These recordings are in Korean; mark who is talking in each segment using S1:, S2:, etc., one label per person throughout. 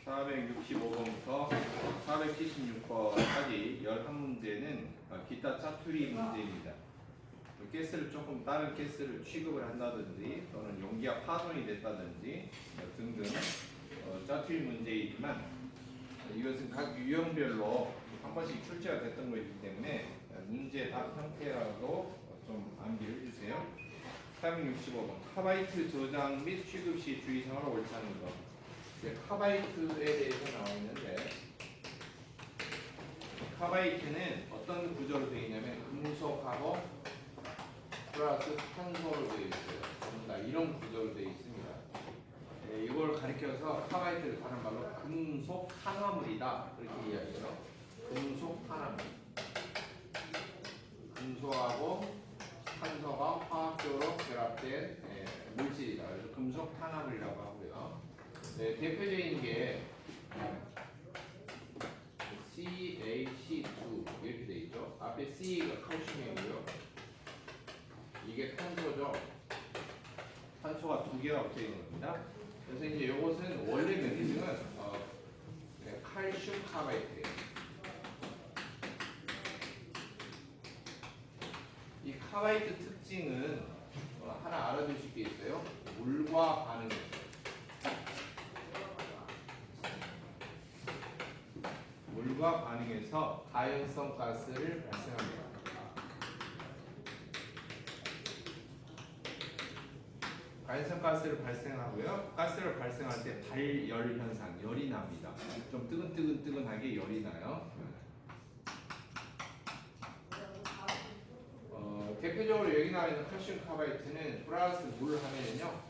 S1: 465번부터 476번까지 11문제는 기타 짜투리 문제입니다. 가스를 조금 다른 가스를 취급을 한다든지 또는 용기가 파손이 됐다든지 등등 짜투리 문제이지만 이것은 각 유형별로 한 번씩 출제가 됐던 것이기 때문에 문제 답 형태라도 좀 암기를 해주세요. 465번 카바이트 저장 및 취급 시 주의사항을 옳지 않는 것. 카바이트에 대해서 나와 있는데 카바이트는 어떤 구조로 되어 있냐면 금속하고 플러스 탄소로 되어 있어요. 전부 다 이런 구조로 되어 있습니다. 이걸 가리켜서 카바이트를 다른 말로 금속 탄화물이다 그렇게 이야기해요. 금속 탄화물. 금속하고 탄소가 화학적으로 결합된 물질이다. 그래서 금속 탄화물이라고 하고요. 대표적인 게 CaC2 이렇게 되어 있죠. 앞에 C가 칼슘이고요. 이게 탄소죠. 탄소가 두 개가 붙어 있는 겁니다. 그래서 이제 이것은 원래 메커니즘은 칼슘 카바이트예요. 이 카바이트 특징은 하나 알아두실 게 있어요. 물과 반응해서. 물과 반응해서 가연성 가스를 발생합니다. 가연성 가스를 발생하고요. 가스를 발생할 때 발열 현상, 열이 납니다. 좀 뜨근뜨근하게 열이 나요. 대표적으로 여기 나와 있는 칼슘 카바이트는 플러스 물 하면은요.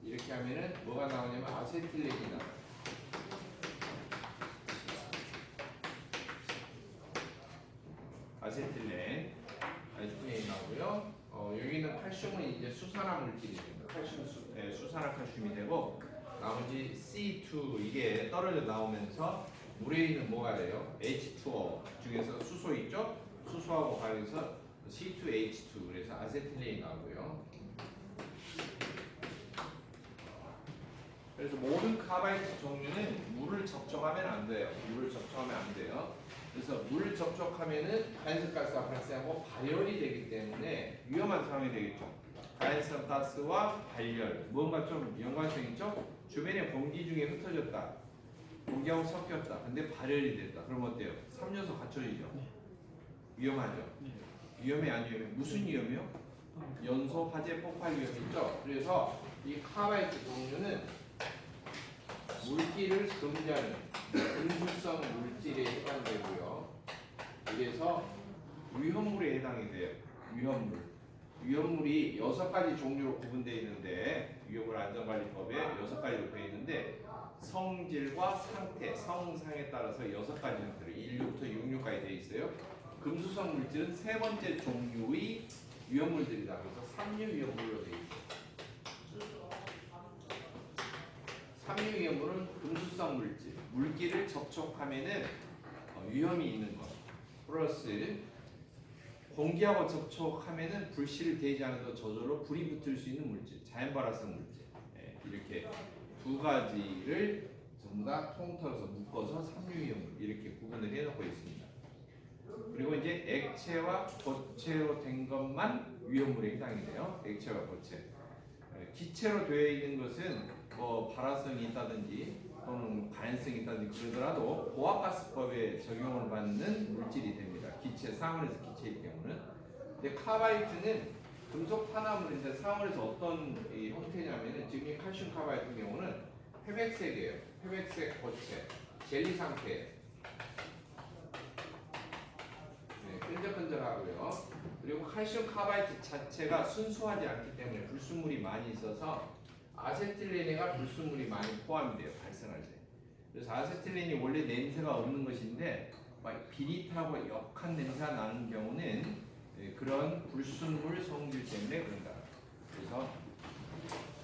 S1: 이렇게 하면은 뭐가 나오냐면 아세틸렌이 나와요. 아세틸렌이 나오고요. 여기는 칼슘은 이제 수산화 물질이 됩니다. 칼슘 수산화 칼슘이 되고 나머지 C2 이게 떨어져 나오면서 물에 있는 뭐가 돼요? H2O 중에서 수소 있죠? 수소하고 반응해서 C2H2 그래서 아세틸렌이 나오고요. 그래서 모든 카바이트 종류는 물을 접촉하면 안 돼요. 물을 접촉하면 안 돼요. 그래서 물 접촉하면은 가연성 가스가 발생하고 발열이 되기 때문에 위험한 상황이 되겠죠. 가연성 가스와 발열 뭔가 좀 연관성 있죠? 주변에 공기 중에 흩어졌다. 공기하고 섞였다. 근데 발열이 됐다. 그럼 어때요? 3요소 갖춰지죠?
S2: 네.
S1: 위험하죠?
S2: 네.
S1: 위험해 안 위험해? 무슨 위험이요? 연소 화재 폭발 위험이 있죠? 그래서 이 카바이트 종류는 물기를 금지하는 금수성 물질에 해당되고요. 그래서 위험물에 해당이 돼요. 위험물이 6가지 종류로 구분되어 있는데 위험물 안전관리법에 6가지로 되어 있는데 성질과 상태, 성상에 따라서 6가지 형태로 1류부터 6류까지 되어 있어요. 금수성 물질은 세 번째 종류의 위험물들이다. 그래서 3류 위험물로 되어 있어요. 3류 위험물은 금수성 물질, 물기를 접촉하면은 위험이 있는 것. 플러스 공기하고 접촉하면은 불씨를 대지 않아도 저절로 불이 붙을 수 있는 물질, 자연 발화성 물질. 이렇게 두 가지를 전부 다 통틀어서 묶어서 3류 위험물 이렇게 구분을 해놓고 있습니다. 그리고 이제 액체와 고체로 된 것만 위험물에 해당이 돼요. 액체와 고체. 기체로 되어 있는 것은 뭐 발화성이 있다든지 또는 가연성이 있다든지 그러더라도 고압가스법에 적용을 받는 물질이 됩니다. 기체 상온에서 기체이기 때문에. 근데 카바이트는 금속 탄화물인데 상온에서 어떤 형태냐면은 지금 이 칼슘 카바이트 같은 경우는 회백색이에요. 회백색 고체, 젤리 상태예요. 끈적끈적하고요. 그리고 칼슘 카바이트 자체가 순수하지 않기 때문에 불순물이 많이 있어서 아세틸렌에가 불순물이 많이 포함이 돼요. 발생할 때. 그래서 아세틸렌이 원래 냄새가 없는 것인데 막 비릿하고 역한 냄새가 나는 경우는 그런 불순물 성질 때문에 그런다. 그래서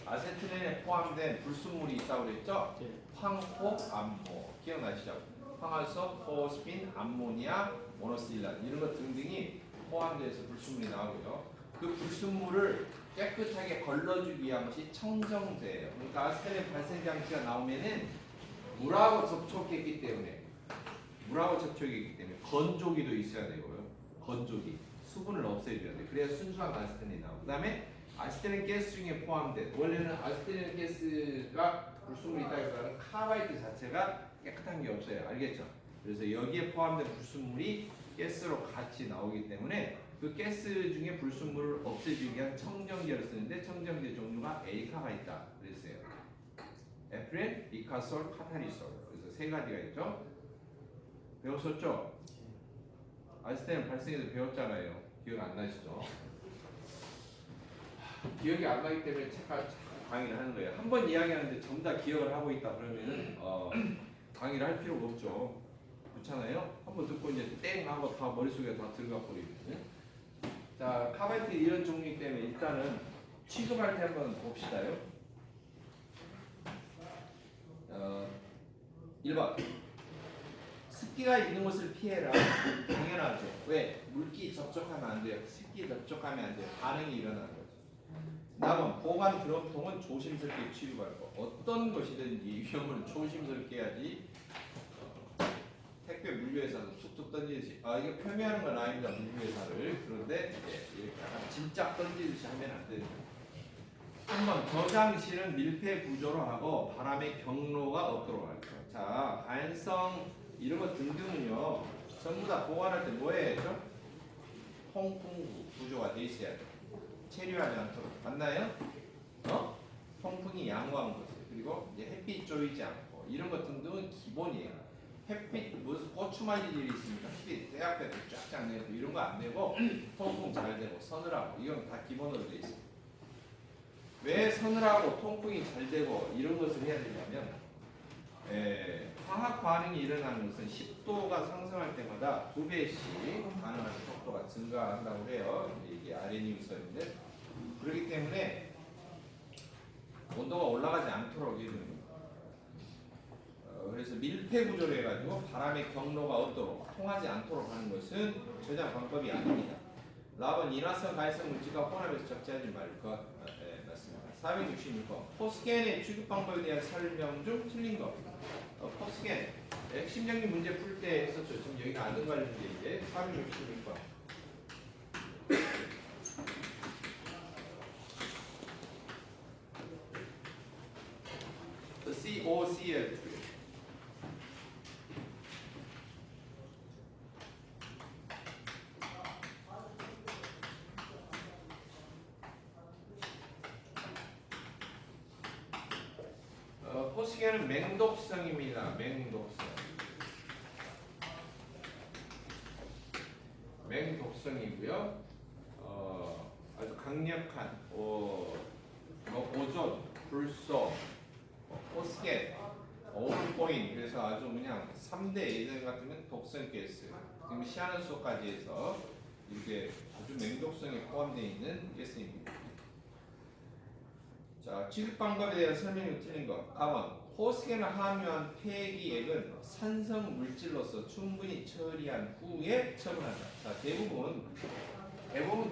S1: 아세틸렌에 포함된 불순물이 있다고 그랬죠?
S2: 네.
S1: 황호, 암호 기억나시죠? 황화수, 호스핀, 암모니아, 모노실란 이런 것 등등이 포함돼서 불순물이 나오고요. 그 불순물을 깨끗하게 걸러주기 위한 것이 청정제예요. 그러니까 아세톤의 발생 장치가 나오면은 물하고 접촉했기 때문에 건조기도 있어야 되고요. 건조기 수분을 없애줘야 돼. 그래야 순수한 아세톤이 나오고. 그다음에 아세톤 가스 중에 포함된 원래는 아세톤 가스가 불순물이 있다 해서 카바이드 자체가 깨끗한 게 없어요. 알겠죠? 그래서 여기에 포함된 불순물이 가스로 같이 나오기 때문에 그 가스 중에 불순물을 없애주기 위한 청정제를 쓰는데 청정제 종류가 에이카가 있다 그랬어요. 에프렌, 이카솔, 카타리솔. 그래서 세 가지가 있죠. 배웠었죠? 아세톤 발생에도 배웠잖아요. 기억 안 나시죠? 기억이 안 나기 때문에 제가 강의를 하는 거예요. 한 번 이야기하는데 전부 다 기억을 하고 있다 그러면은 강의를 할 필요가 없죠. 그렇잖아요? 한 번 듣고 이제 땡 하고 다 머릿속에 다 들어가 버리거든요. 자, 카바이트 이런 종류이기 때문에 일단은 취급할 때 한번 봅시다요. 1번 습기가 있는 곳을 피해라. 당연하죠. 왜? 물기 접촉하면 안 돼요. 습기 접촉하면 안 돼요. 반응이 일어나는 거죠. 다음 보관 드럼통은 조심스럽게 취급하고 어떤 것이든지 위험을 조심스럽게 해야지. 택배 물류회사도 툭툭 던지듯이 이게 표미하는 건 아닙니다. 물류회사를. 그런데 이렇게 약간 진짜 던지듯이 하면 안 됩니다. 한번 저장실은 밀폐 구조로 하고 바람의 경로가 없도록 할 거예요. 자, 가연성 이런 거 등등은요 전부 다 보관할 때 뭐 해야죠? 통풍 구조가 돼 있어야 돼요. 체류하지 않도록. 맞나요? 통풍이 양호한 것을. 그리고 이제 햇빛 쪼이지 않고 이런 것 등등은 기본이에요. 햇빛 무슨 고추말리 일이 있습니까? 햇빛 내 앞에 쫙쫙 내고 이런 거 안 되고 통풍 잘 되고 서늘하고 이건 다 기본으로 돼 있어요. 왜 서늘하고 통풍이 잘 되고 이런 것을 해야 되냐면 화학 반응이 일어나는 것은 10도가 상승할 때마다 2배씩 반응하는 속도가 증가한다고 해요. 이게 아레니우선인데 그렇기 때문에 온도가 올라가지 않도록 해주는 거예요. 그래서 밀폐 구조로 해가지고 바람의 경로가 없도록 통하지 않도록 하는 것은 저장 방법이 아닙니다. 라번 인화성 가해성 물질과 혼합해서 적재하지 말 것. 맞습니다. 466번 포스겐의 취급 방법에 대한 설명 중 틀린 것. 포스겐 핵심적인 문제 풀 때 했었죠. 지금 여기가 아는 관련인데 466번 COCl 포스겐은 맹독성입니다. 맹독성이고요. 아주 강력한 오존, 불소, 포스겐, 오울코인 그래서 아주 그냥 3대 예전 같으면 독성 가스 지금 시아노소까지 해서 이렇게 아주 맹독성에 포함되어 있는 가스입니다. 자, 취급 방법에 대한 설명이 틀린 것. 다음, 포스겐을 함유한 폐기액은 산성 물질로서 충분히 처리한 후에 처분한다. 자, 대부분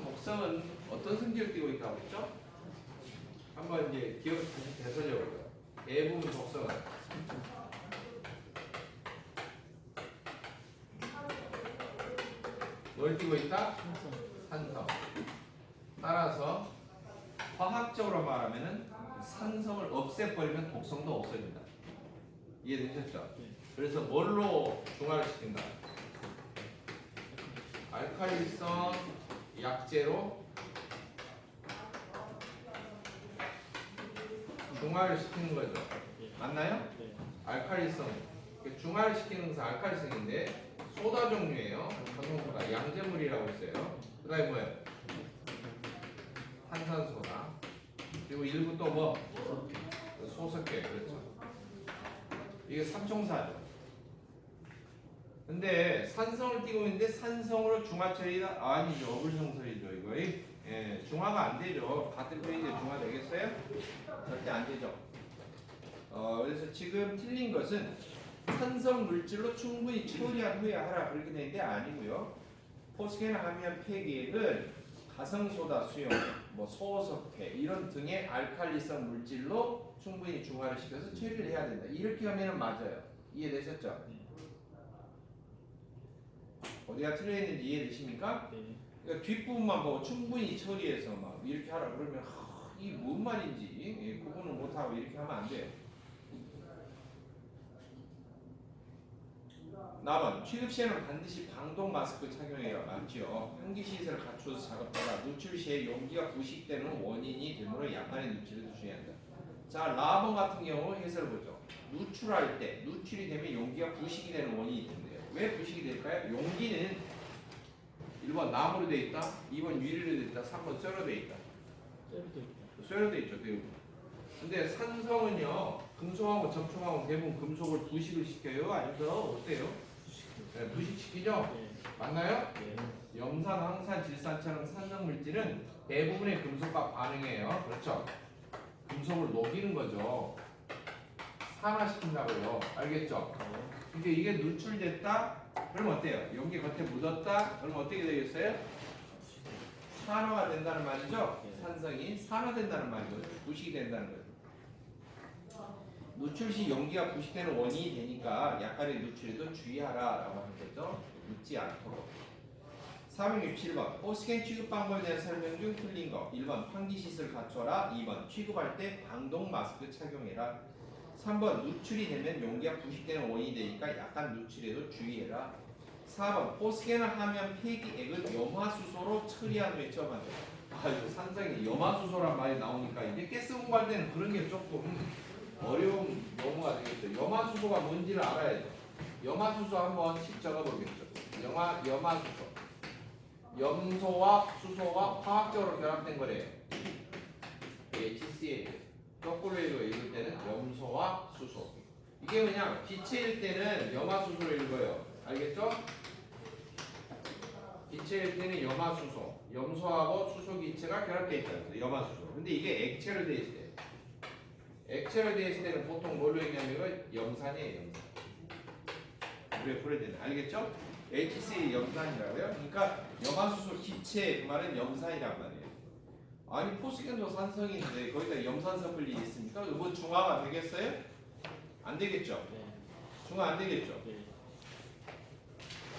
S1: 독성은 어떤 성질을 띠고 있다고 했죠? 한번 이제 기억을 다시 되살려볼까요? 대부분 독성은 뭘 띠고 있다? 산성. 따라서 화학적으로 말하면은 산성을 없애버리면 독성도 없어진다. 이해되셨죠? 그래서 뭘로 중화를 시킨다? 알칼리성 약재로 중화를 시키는 거죠. 맞나요? 알칼리성. 중화를 시키는 것은 알칼리성인데 소다 종류예요. 강성소다. 양재물이라고 있어요. 그 다음에 뭐예요? 탄산소다. 그리고 일부 또 뭐? 소석계. 그렇죠. 이게 삼총사죠. 근데 산성을 띠고 있는데 산성으로 중화 처리가 아니죠. 어불성설이죠. 이거. 중화가 안 되죠. 같은 편인데 중화 되겠어요? 절대 안 되죠. 그래서 지금 틀린 것은 산성 물질로 충분히 처리한 후에 하라 그렇게 되는데 아니고요. 포스겐을 함유한 폐기액은 가성소다 수용, 뭐 소석회 이런 등의 알칼리성 물질로 충분히 중화를 시켜서 처리를 해야 된다. 이렇게 하면은 맞아요. 이해되셨죠? 어디가 틀려 있는지 이해되십니까?
S2: 네.
S1: 그러니까 뒷부분만 보고 충분히 처리해서 막 이렇게 하라 그러면 이게 뭔 말인지 구분을 못하고 이렇게 하면 안 돼요. 나번 취급 시에는 반드시 방독 마스크 착용해야 맞죠. 환기 시설을 갖추어서 작업하라. 누출 시에 용기가 부식되는 원인이 되므로 약간의 누출을 주셔야 한다. 자, 라번 같은 경우 해설 보죠. 누출할 때 누출이 되면 용기가 부식이 되는 원인이 된대요. 왜 부식이 될까요? 용기는 1번 나무로 돼 있다, 2번 유리로 돼 있다, 3번 쇠로 돼 있다. 쇠로 돼 있죠. 근데 산성은요 금속하고 접촉하고 대부분 금속을 부식을 시켜요. 아니면 어때요? 네, 부식시키죠?
S2: 네.
S1: 맞나요?
S2: 네.
S1: 염산, 황산, 질산처럼 산성 물질은 대부분의 금속과 반응해요. 그렇죠? 금속을 녹이는 거죠. 산화시킨다고요. 알겠죠? 근데 이게 누출됐다? 그럼 어때요? 용기 겉에 묻었다? 그럼 어떻게 되겠어요? 산화가 된다는 말이죠? 산성이 산화된다는 말이죠. 부식이 된다는 거죠. 누출 시 용기가 부식되는 원인이 되니까 약간의 누출에도 주의하라라고 하는 거죠. 묻지 않도록. 467번 호스캔 취급 방법에 대한 설명 중 틀린 거. 1번 환기 시설 갖춰라. 2번 취급할 때 방독 마스크 착용해라. 3번 누출이 되면 용기가 부식되는 원인이 되니까 약간 누출에도 주의해라. 4번 호스캔을 하면 폐기액을 염화수소로 처리한 후에 처방한다. 이거 산성이 염화수소란 말이 나오니까 이게 가스 공부할 때는 그런 게 조금 어려운 용어가 되겠죠. 염화수소가 뭔지를 알아야죠. 염화수소 한번 씩 적어보겠죠. 염화수소. 염소와 수소가 화학적으로 결합된 거래요. HCl. 거꾸로 읽을 때는 염소와 수소. 이게 그냥 기체일 때는 염화수소를 읽어요. 알겠죠? 기체일 때는 염화수소. 염소하고 수소 기체가 결합되어 있다. 염화수소. 근데 이게 액체로 되어 있을 때. 액체로 되어 있을 때는 보통 뭘로 얘기하면 염산이에요. 염산. 그래 풀어야 알겠죠? HCl 염산이라고요? 그러니까 염화수소 기체 그 말은 염산이란 말이에요. 아니 포스겐도 산성인데 거기다 염산 섞을 일이 있습니까? 뭐 중화가 되겠어요? 안 되겠죠?
S2: 네.
S1: 중화 안 되겠죠?
S2: 네.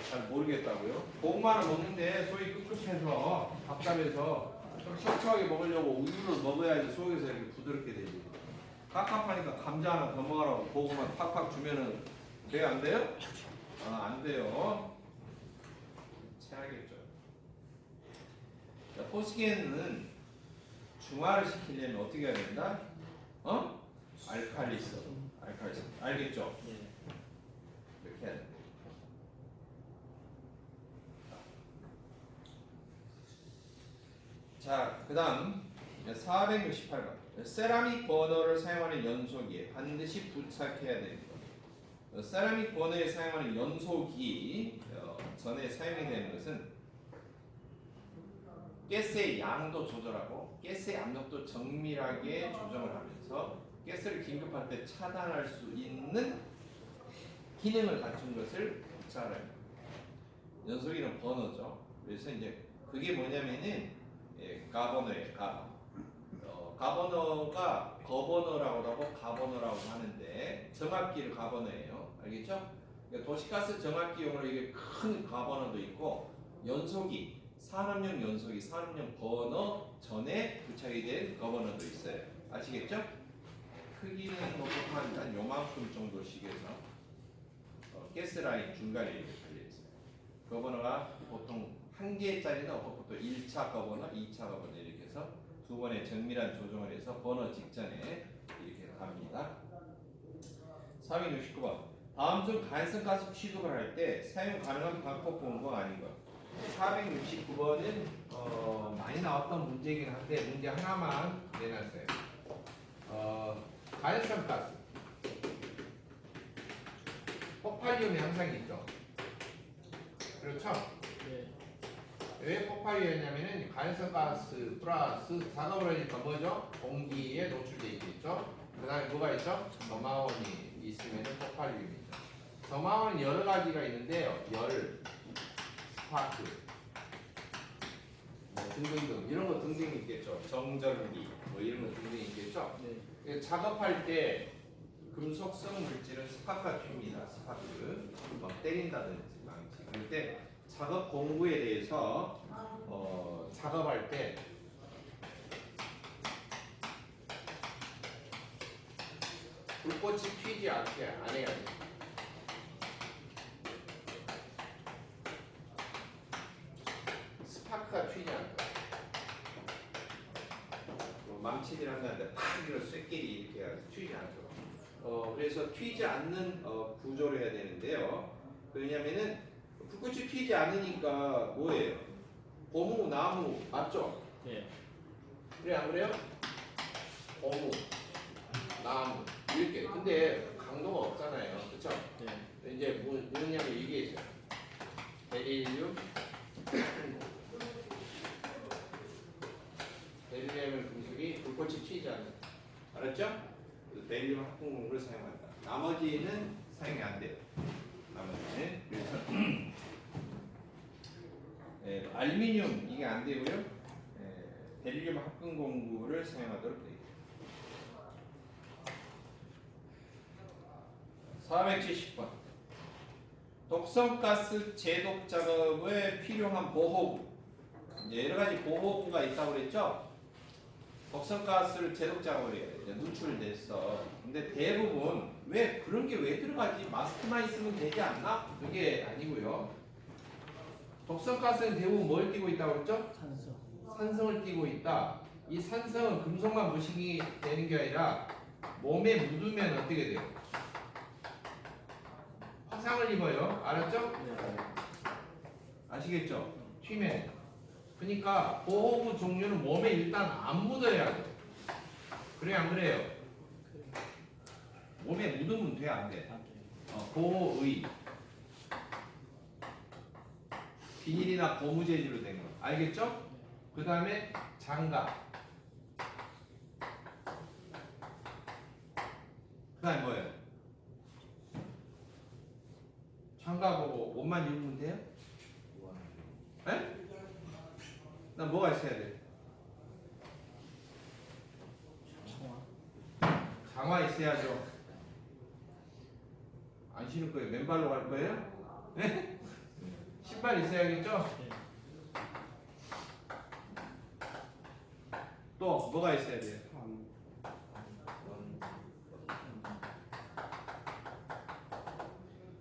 S1: 잘 모르겠다고요? 고구마를 먹는데 속이 꿉꿉해서 답답해서 좀 촉촉하게 먹으려고 우유를 먹어야지 속에서 이렇게 부드럽게 되지. 깝깝하니까 감자 하나 더 먹으라고 고구마 팍팍 주면은 돼요? 안 돼요? 안 돼요. 체하겠죠. 포스겐은 중화를 시키려면 어떻게 해야 된다? 알칼리성. 알겠죠?
S2: 네.
S1: 이렇게 해야 돼. 자, 그 다음 468번. 세라믹 버너를 사용하는 연소기에 반드시 부착해야 됩니다. 세라믹 버너에 사용하는 연소기 전에 사용이 되는 것은 가스의 양도 조절하고 가스의 압력도 정밀하게 조정을 하면서 가스를 긴급할 때 차단할 수 있는 기능을 갖춘 것을 부착을 합니다. 연소기는 버너죠. 그래서 이제 그게 뭐냐면은 가버너예요. 가버너가 거버너라고 하고 가버너라고 하는데 정압기를 가버너예요. 알겠죠? 그러니까 도시가스 정압기용으로 이게 큰 가버너도 있고 연소기, 산업용 연소기, 산업용 버너 전에 부착이 된 거버너도 있어요. 아시겠죠? 크기는 뭐 보통 한 요만큼 정도씩해서 가스라인 중간에 이렇게 달려있어요. 거버너가 보통 한 개짜리는 없고 또 1차 거버너, 2차 거버너 이렇게 해서 두 번의 정밀한 조정을 해서 버너 직전에 이렇게 갑니다. 469번. 다음 중 가연성 가스 취급을 할 때 사용 가능한 방법 공부가 아닌 것. 469번은 많이 나왔던 문제이긴 한데 문제 하나만 내놨어요. 가연성 가스. 폭발위험이 항상 있죠. 그렇죠?
S2: 네.
S1: 왜 폭발이었냐면은 가연성 가스 플러스 작업을 하니까 뭐죠? 공기에 노출돼 있겠죠. 그 다음에 뭐가 있죠? 점화원이 있으면 폭발위험이죠. 점화원은 여러 가지가 있는데요. 열, 스파크, 등등등 이런 거 등등 있겠죠. 정전기 뭐 이런 거 등등 있겠죠.
S2: 네.
S1: 작업할 때 금속성 물질은 스파크가 튑니다. 스파크 막 때린다든지 망치. 그럴 때 작업 공구에 대해서 작업할 때 불꽃이 튀지 않게 안 해야 돼. 스파크가 튀지 않고 망치질한 건데 팍 이런 쇳길이 이렇게 해가지고 튀지 않죠. 그래서 튀지 않는 구조를 해야 되는데요. 왜냐면은 불꽃이 튀지 않으니까 뭐예요? 고무, 나무 맞죠?
S2: 네.
S1: 그래 안 그래요? 고무, 나무 이렇게. 근데 강도가 없잖아요. 그렇죠?
S2: 네.
S1: 이제 뭐냐면 이게 있어요. 베릴륨, 베릴륨 금속이 불꽃이 튀지 않는. 알았죠? 베릴륨 합금공구를 사용한다. 나머지는 사용이 안 돼요. 나머지는 그래서 알루미늄 이게 안 되고요. 베릴륨 합금공구를 사용하도록 되어 있습니다. 470번 독성가스 제독 작업에 필요한 보호구. 이제 여러 가지 보호구가 있다고 그랬죠? 독성가스를 제독 작업을 해야 돼. 누출됐어. 근데 대부분 왜 그런 게 왜 들어가지? 마스크만 있으면 되지 않나? 그게 아니고요. 독성가스는 대부분 뭘 띠고 있다고 그랬죠?
S2: 산소.
S1: 산성을 띠고 있다. 이 산성은 금속만 부식이 되는 게 아니라 몸에 묻으면 어떻게 돼요? 화상을 입어요. 알았죠?
S2: 네.
S1: 아시겠죠? 튀면. 그러니까 보호구 종류는 몸에 일단 안 묻어야 돼. 그래 안 그래요? 몸에 묻으면 돼 안 돼? 보호의 비닐이나 고무 재질로 된 거. 알겠죠? 그 다음에 장갑. 그 다음에 뭐예요? 장갑하고 옷만 입으면 돼요? 에? 난 뭐가 있어야 돼?
S2: 청아.
S1: 장화 있어야죠. 안 신을 거예요? 맨발로 갈 거예요? 네? 신발 있어야겠죠?
S2: 네.
S1: 또 뭐가 있어야 돼요?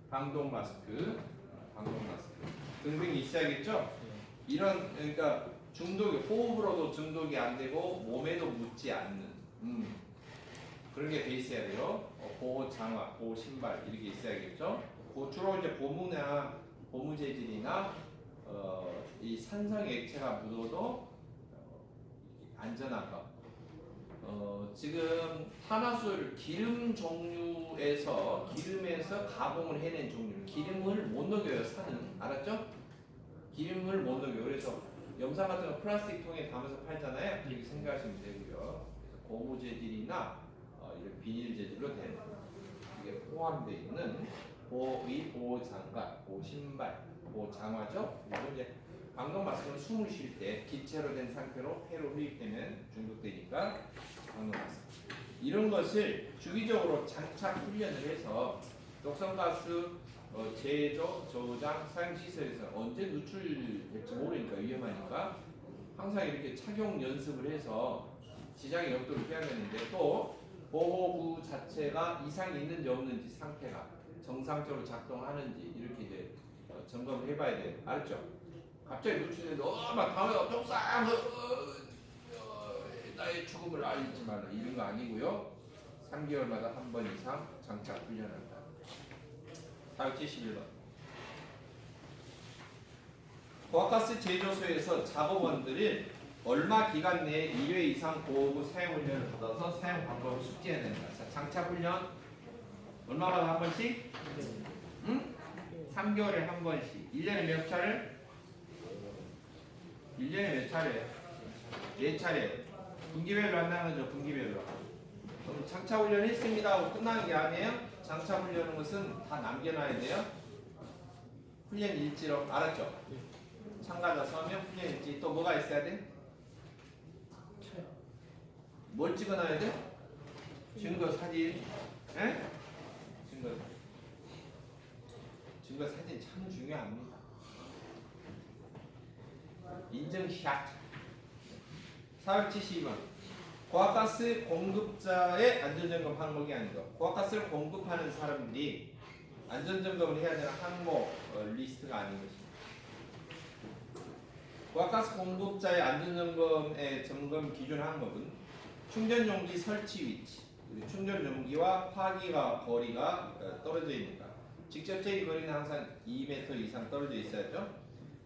S1: 방독 마스크, 등등이 있어야겠죠?
S2: 네.
S1: 이런 그러니까 중독이 호흡으로도 중독이 안 되고 몸에도 묻지 않는 그런 게 돼 있어야 돼요. 보호 장화, 보호 신발 이렇게 있어야겠죠. 주로 이제 고무 재질이나 이 산성 액체가 묻어도 안전한 거. 지금 탄화수를 기름에서 가공을 해낸 종류. 기름을 못 녹여요, 산은. 알았죠? 기름을 못 녹여요. 그래서 염산 같은 거 플라스틱 통에 담아서 팔잖아요. 이렇게 생각하시면 되고요. 그래서 고무 재질이나 이런 비닐 재질로 된 이게 포함되어 있는 보호 장갑, 보호 신발, 보호 장화죠. 그리고 이제 방독 마스크는 숨을 쉴 때 기체로 된 상태로 폐로 흡입되면 중독되니까 방독 마스크. 이런 것을 주기적으로 장착 훈련을 해서 독성가스 제조, 저장, 사용 시설에서 언제 누출될지 모르니까 위험하니까 항상 이렇게 착용 연습을 해서 지장이 없도록 해야 되는데 또 보호구 자체가 이상이 있는지 없는지 상태가 정상적으로 작동하는지 이렇게 이제 점검을 해봐야 돼요. 알았죠? 갑자기 누출돼서 막 다음에 쪽싹 나의 죽음을 알리지 말라 이런 거 아니고요. 3개월마다 한 번 이상 장착 훈련한다. 471번. 고압가스 제조소에서 작업원들이 얼마 기간 내에 1회 이상 보호구 사용 훈련을 받아서 사용 방법을 숙지해야 된다. 자, 장착 훈련 얼마마다 한 번씩? 응? 3개월에 한 번씩. 1년에 몇 차례? 1년에 몇 차례? 4차례. 분기별로 한다는 거죠. 분기별로. 그럼 장착 훈련 했습니다 하고 끝나는 게 아니에요? 장착 훈련하는 것은 다 남겨놔야 돼요. 훈련 일지로. 알았죠? 참가자 서명, 훈련일지 또 뭐가 있어야 돼? 뭘 찍어놔야 돼? 증거 사진. 에? 증거 사진 참 중요합니다. 인증샷. 472번. 고압가스 공급자의 안전점검 항목이 아닌 것. 고압가스를 공급하는 사람들이 안전점검을 해야 되는 항목 리스트가 아닌 것입니다. 고압가스 공급자의 안전점검의 점검 기준 항목은 충전용기 설치 위치, 충전용기와 파기가 거리가 떨어져 있는가. 직접적인 거리는 항상 2m 이상 떨어져 있어야죠.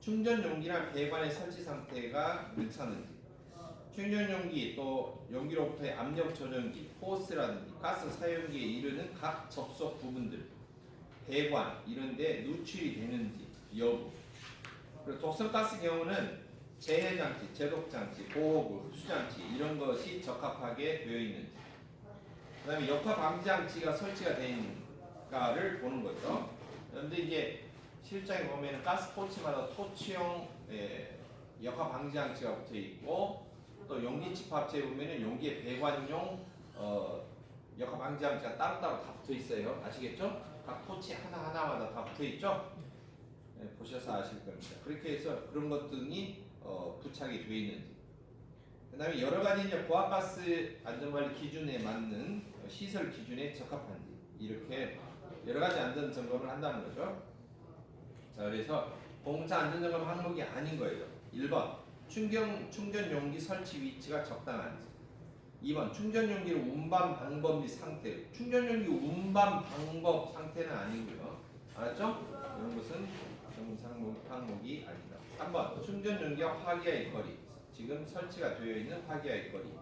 S1: 충전용기나 배관의 설치 상태가 괜찮은지, 충전용기 또 용기로부터의 압력 조절기, 호스라든지 가스 사용기에 이르는 각 접속 부분들, 배관 이런 데 누출이 되는지 여부. 그리고 독성가스 경우는 제해장치, 제독장치, 보호구, 흡수장치 이런 것이 적합하게 되어 있는지, 그 다음에 역화 방지장치가 설치가 되어 있는가를 보는 거죠. 그런데 이제 실장에 보면 가스 포치마다 토치용 역화 방지장치가 붙어 있고, 또 용기 집합체에 보면은 용기의 배관용 역화 방지장치가 따로따로 다 붙어 있어요. 아시겠죠? 각 토치 하나하나마다 다 붙어 있죠? 보셔서 아실 겁니다. 그렇게 해서 그런 것들이 부착이 되어 있는지. 그 다음에 여러 가지 이제 고압가스 안전관리 기준에 맞는 시설 기준에 적합한지, 이렇게 여러 가지 안전 점검을 한다는 거죠. 자, 그래서 공차 안전점검 항목이 아닌 거예요. 1번 충전 용기 설치 위치가 적당한지. 2번 충전 용기를 운반 방법 및 상태. 충전 용기 운반 방법 상태는 아니고요. 알았죠? 이런 것은 항목이 아니다. 3번 충전 용기와 화기와의 거리. 지금 설치가 되어 있는 화기와의 거리.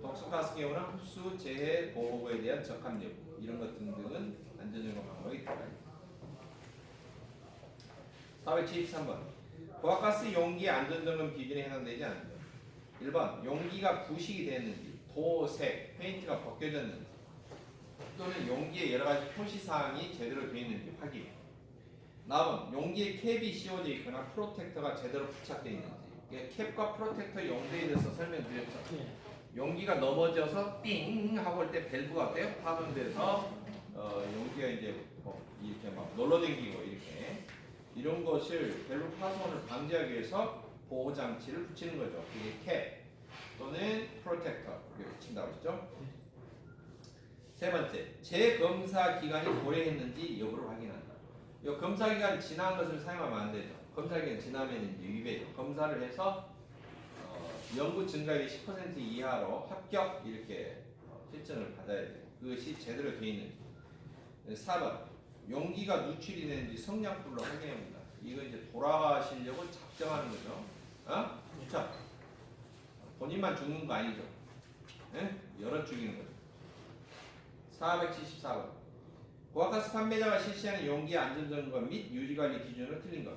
S1: 독성가스 경우는 흡수, 재해, 보호구에 대한 적합 여부. 이런 것 등등은 안전점검 항목이 들어갑니다. 473번. 고압가스 용기의 안전점검 기준에 해당되지 않는다. 1번 용기가 부식이 됐는지, 도색, 페인트가 벗겨졌는지, 또는 용기에 여러가지 표시사항이 제대로 되어 있는지 확인. 다음 용기에 캡이 씌워져 있거나 프로텍터가 제대로 부착되어 있는지. 캡과 프로텍터 용도에 대해서 설명드렸죠. 용기가 넘어져서 띵 하고 할 때 밸브가 어때요? 파손돼서 용기가 이제 이렇게 막 놀러댕기고 이렇게, 이런 것을 밸브 파손을 방지하기 위해서 보호 장치를 붙이는 거죠. 그게 캡 또는 프로텍터 이렇게 붙인다고 했죠. 세 번째, 재검사 기간이 도래했는지 여부를 확인한다. 이 검사 기간 지난 것을 사용하면 안 되죠. 검사 기간 지나면 이제 위배죠. 검사를 해서 연구 증가율이 10% 이하로 합격 이렇게 실증을 받아야 돼요. 그것이 제대로 되어 있는지. 4번 용기가 누출이 되는지 성냥불로 확인합니다. 이거 이제 돌아가시려고 작정하는 거죠. 그렇죠? 본인만 죽는 거 아니죠? 네? 여러 죽이는 거죠. 474번 고압가스 판매자가 실시하는 용기 안전점검 및 유지관리 기준으로 틀린 것.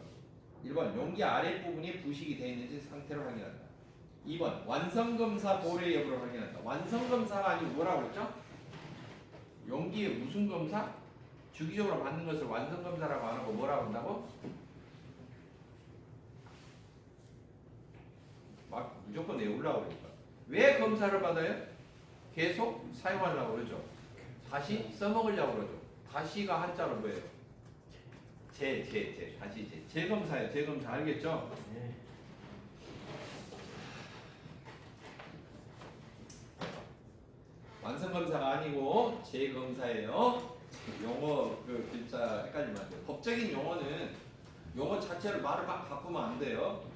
S1: 1번 용기 아랫부분이 부식이 되어 있는지 상태를 확인한다. 2번 완성검사 도래 여부를 확인한다. 완성검사가 아니고 뭐라고 그랬죠? 용기의 무슨 검사? 주기적으로 받는 것을 완성검사라고 안 하고 뭐라고 한다고? 막 무조건 내우려고 그러니까. 왜 검사를 받아요? 계속 사용하려고 그러죠. 다시 써먹으려고 그러죠. 다시가 한자로 뭐예요? 다시 재검사예요. 재검사 알겠죠? 네. 완성검사가 아니고 재검사예요. 용어 그 글자 헷갈리면 안 돼요. 법적인 용어는 용어 자체를 말을 막 바꾸면 안 돼요.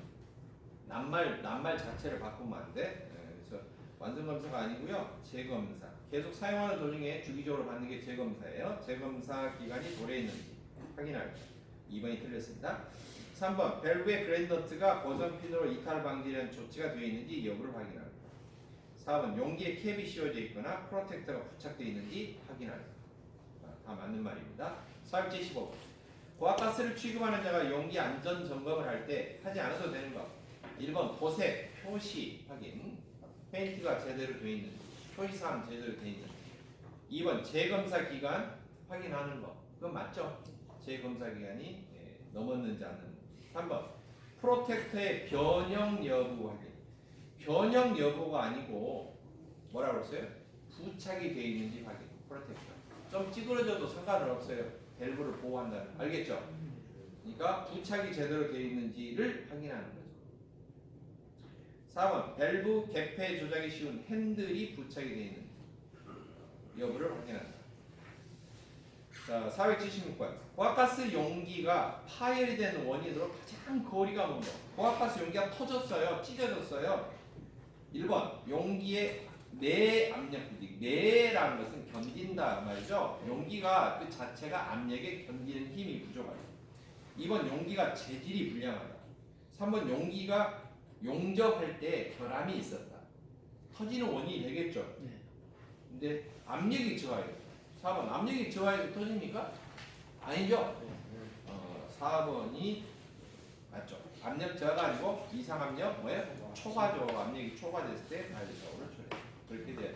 S1: 낱말 자체를 바꾸면 안 돼. 그래서 완성검사가 아니고요. 재검사. 계속 사용하는 도중에 주기적으로 받는 게 재검사예요. 재검사 기간이 도래했는지 확인할 것. 2번이 틀렸습니다. 3번 밸브의 그랜더트가 고정핀으로 이탈 방지하는 조치가 되어 있는지 여부를 확인할 것. 4번 용기에 캡이 씌워져 있거나 프로텍터가 부착되어 있는지 확인할 것. 다 맞는 말입니다. 475번 고압가스를 취급하는 자가 용기 안전 점검을 할 때 하지 않아도 되는 것. 1번 도색, 표시 확인, 페인트가 제대로 되어 있는지, 표시사항 제대로 되어 있는지. 2번 재검사 기간 확인하는 거. 그건 맞죠? 재검사 기간이 넘었는지 안 넘었는지. 3번 프로텍터의 변형 여부 확인. 변형 여부가 아니고 뭐라고 했어요? 부착이 되어 있는지 확인. 프로텍터. 좀 찌그러져도 상관은 없어요. 밸브를 보호한다는. 알겠죠? 그러니까 부착이 제대로 되어 있는지를 확인하는 거죠. 4번 밸브 개폐 조작이 쉬운 핸들이 부착이 되어 있는지 여부를 확인한다. 자, 476번. 고압가스 용기가 파열이 되는 원인으로 가장 거리가 먼 거. 고압가스 용기가 터졌어요. 찢어졌어요. 1번 용기의 내 압력 부직. 내라는 것은 견딘다 말이죠. 용기가 그 자체가 압력에 견디는 힘이 부족하다. 2번 용기가 재질이 불량하다. 3번 용기가 용접할 때 결함이 있었다. 터지는 원인이 되겠죠. 근데 압력이 저하해요. 4번 압력이 저하해서 터집니까? 아니죠. 4번이 맞죠. 압력 저하가 아니고 이상 압력 뭐예요? 초과죠. 압력이 초과됐을 때 반대적으로 처리. 그렇게 돼요.